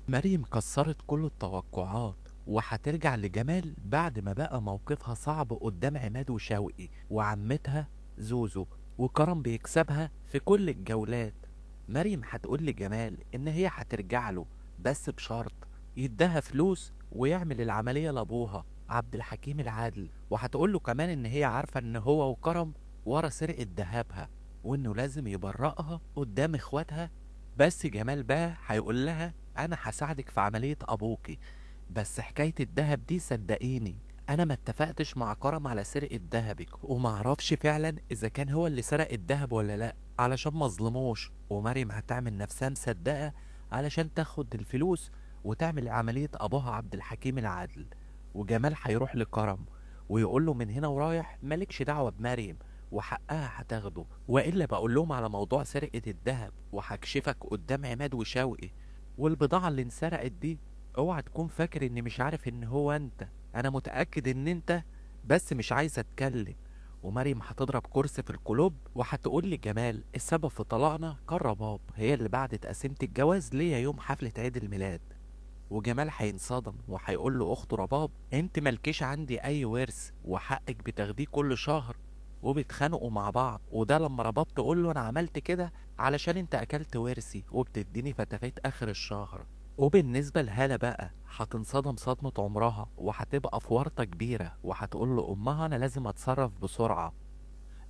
مريم كسرت كل التوقعات وهترجع لجمال بعد ما بقى موقفها صعب قدام عماد وشوقي وعمتها زوزو، وكرم بيكسبها في كل الجولات. مريم هتقول لجمال ان هي هترجع له بس بشرط يديها فلوس ويعمل العملية لابوها عبد الحكيم العادل، وهتقول له كمان ان هي عارفة ان هو وكرم ورا سرقة ذهبها وانه لازم يبرئها قدام اخواتها. بس جمال بقى هيقول لها انا هساعدك في عملية ابوكي، بس حكاية الدهب دي صدقيني انا ما اتفقتش مع كرم على سرقة دهبك، ومعرفش فعلا اذا كان هو اللي سرق الدهب ولا لا علشان مظلموش. ومريم هتعمل نفسها مصدقة علشان تاخد الفلوس وتعمل عملية ابوها عبد الحكيم العادل. وجمال هيروح لكرم ويقول له من هنا ورايح مالكش دعوة بمريم وحقها هتاخده، والا بقول لهم على موضوع سرقة الدهب وهكشفك قدام عماد وشوقي. والبضاعة اللي انسرقت دي اوعى تكون فاكر اني مش عارف ان هو انت، انا متأكد ان انت بس مش عايز اتكلم. ومريم هتضرب كرسي في الكلوب وهتقول لي جمال السبب في طلاقنا كان رباب، هي اللي بعدت قسيمة الجواز ليا يوم حفلة عيد الميلاد. وجمال هينصدم وهيقول له اخته رباب انت ملكيش عندي اي ورث وحقك بتاخديه كل شهر، وبيتخانقوا مع بعض. وده لما رباب تقول له انا عملت كده علشان انت اكلت ورثي وبتديني فتافيت اخر الشهر. وبالنسبة لهالة بقى هتنصدم صدمة عمرها وهتبقى في ورطة كبيرة وهتقول له امها انا لازم اتصرف بسرعة.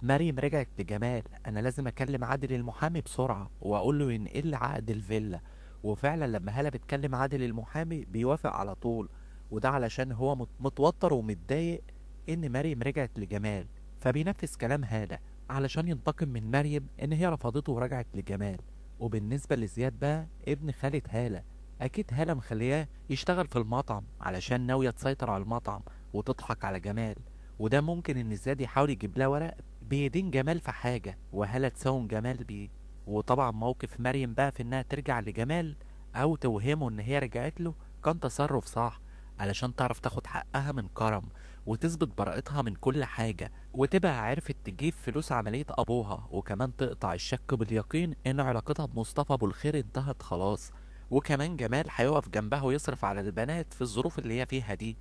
مريم رجعت لجمال انا لازم اكلم عادل المحامي بسرعة واقول له ينقل لي عقد الفيلا. وفعلا لما هالة بتكلم عادل المحامي بيوافق على طول، وده علشان هو متوتر ومتضايق ان مريم رجعت لجمال، فبينفذ كلام هالة علشان ينتقم من مريم ان هي رفضته ورجعت لجمال. وبالنسبة لزياد بقى ابن خالة هالة، اكيد هالة مخلياه يشتغل في المطعم علشان ناوية تسيطر على المطعم وتضحك على جمال. وده ممكن ان زياد يحاول يجيب لها ورق بيدين جمال في حاجة وهالة تساوم جمال بيه. وطبعا موقف مريم بقى في انها ترجع لجمال او توهمه ان هي رجعت له كان تصرف صح علشان تعرف تاخد حقها من كرم وتثبت براءتها من كل حاجة، وتبقى عرفت تجيب فلوس عملية ابوها وكمان تقطع الشك باليقين ان علاقتها بمصطفى ابو الخير انتهت خلاص. وكمان جمال هيقف جنبها ويصرف على البنات في الظروف اللي هي فيها دي.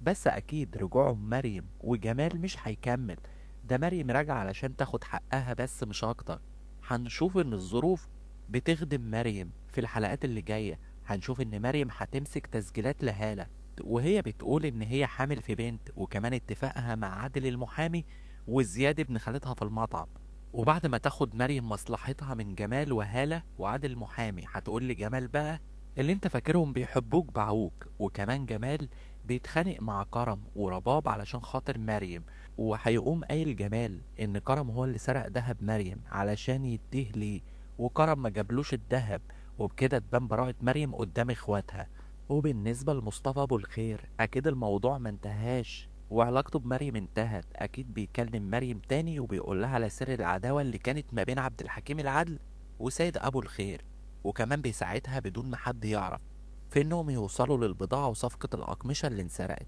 بس اكيد رجوعهم مريم وجمال مش هيكمل، ده مريم راجعة علشان تاخد حقها بس مش اكتر. هنشوف ان الظروف بتخدم مريم في الحلقات اللي جاية. هنشوف ان مريم هتمسك تسجيلات لهالة وهي بتقول ان هي حامل في بنت، وكمان اتفاقها مع عادل المحامي وزياد ابن خالتها في المطعم. وبعد ما تاخد مريم مصلحتها من جمال وهالة وعادل المحامي هتقول لجمال بقى اللي انت فاكرهم بيحبوك باعوك. وكمان جمال بيتخانق مع كرم ورباب علشان خاطر مريم، وهيقوم قايل جمال ان كرم هو اللي سرق دهب مريم علشان يديه ليه، وكرم ما جابلوش الدهب، وبكده تبان براءة مريم قدام اخواتها. وبالنسبة لمصطفى ابو الخير اكيد الموضوع ما انتهاش وعلاقته بمريم انتهت، اكيد بيكلم مريم تاني وبيقول لها على سر العداوة اللي كانت ما بين عبد الحكيم العدل وسيد ابو الخير، وكمان بيساعدها بدون ما حد يعرف في انهم يوصلوا للبضاعة وصفقة الأقمشة اللي انسرقت.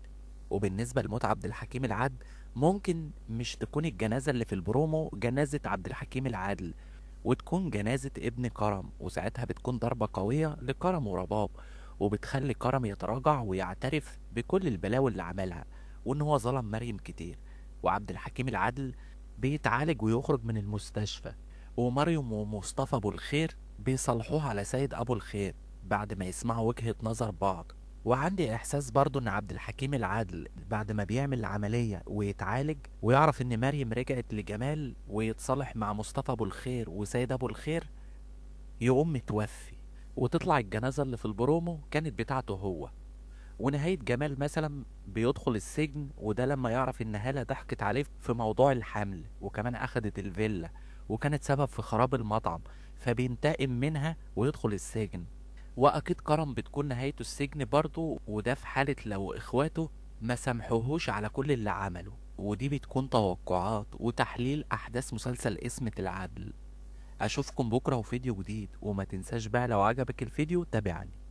وبالنسبة لموت عبد الحكيم العدل ممكن مش تكون الجنازة اللي في البرومو جنازة عبد الحكيم العادل، وتكون جنازة ابن كرم، وساعتها بتكون ضربة قوية لكرم ورباب وبتخلي كرم يتراجع ويعترف بكل البلاوي اللي عملها وان هو ظلم مريم كتير. وعبد الحكيم العادل بيتعالج ويخرج من المستشفى، ومريم ومصطفى ابو الخير بيصالحوه على سيد ابو الخير بعد ما يسمعوا وجهة نظر بعض. وعندي احساس برضو ان عبد الحكيم العادل بعد ما بيعمل العملية ويتعالج ويعرف ان مريم رجعت لجمال ويتصالح مع مصطفى ابو الخير وسيد ابو الخير يقوم متوفي، وتطلع الجنازة اللي في البرومو كانت بتاعته هو. ونهاية جمال مثلا بيدخل السجن، وده لما يعرف ان هالة ضحكت عليه في موضوع الحمل وكمان اخدت الفيلا وكانت سبب في خراب المطعم، فبينتقم منها ويدخل السجن. واكيد كرم بتكون نهايته السجن برضه، وده في حالة لو اخواته ما سامحوهوش على كل اللي عمله. ودي بتكون توقعات وتحليل احداث مسلسل اسمة العدل. اشوفكم بكرة وفيديو جديد، وما تنساش بقى لو عجبك الفيديو تابعني.